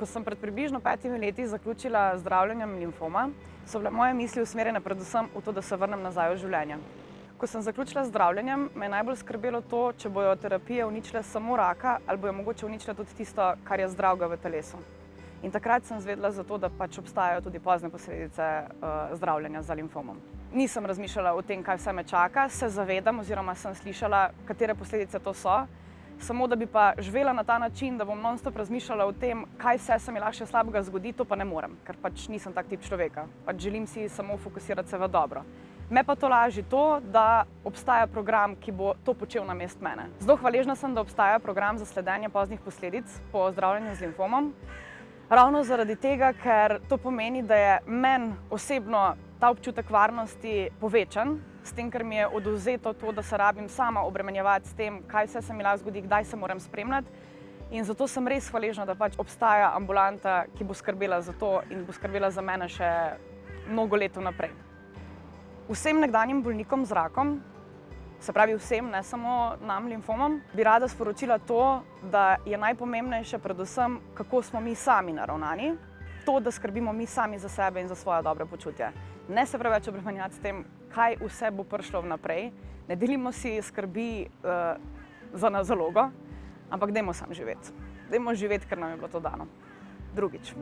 Ko sem pred približno 5 leti zaključila zdravljenjem limfoma, so bile moje misli usmerjene predvsem v to, da se vrnem nazaj v življenje. Ko sem zaključila zdravljenjem, me je najbolj skrbelo to, če bojo terapije uničile samo raka ali bojo mogoče uničile tudi tisto, kar je zdravega v telesu. In takrat sem izvedela za to, da pač obstajajo tudi pozne posledice zdravljenja za limfomom. Nisem razmišljala o tem, kaj vse me čaka, se zavedam oziroma sem slišala, katere posledice to so, samo da bi pa živela na ta način, da bom non-stop razmišljala o tem, kaj vse se mi lahko še slabega zgodi, to pa ne morem, ker pač nisem tak tip človeka. Pač želim si samo fokusirati se v dobro. Me pa to laži to, da obstaja program, ki bo to počel namesto mene. Zelo hvaležna sem, da obstaja program za sledenje poznih posledic po zdravljenju z limfomom. Ravno zaradi tega, ker to pomeni, da je meni osebno ta občutek varnosti povečan, s tem, ker mi je odvzeto to, da se rabim sama obremenjevati s tem, kaj vse se mi lahko zgodi, kdaj se moram spremljati. In zato sem res hvaležna, da pač obstaja ambulanta, ki bo skrbela za to in bo skrbela za mene še mnogo let naprej. Vsem nekdanjim bolnikom z rakom, se pravi vsem, ne samo nam limfomom, bi rada sporočila to, da je najpomembnejše predvsem, kako smo mi sami naravnani, to, da skrbimo mi sami za sebe in za svoje dobre počutje. Ne se preveč obremenjati s tem, kaj vse bo prišlo vnaprej, ne delimo si skrbi za zalogo, ampak dajmo samo živeti. Dajmo živeti, ker nam je bilo to dano. Drugič.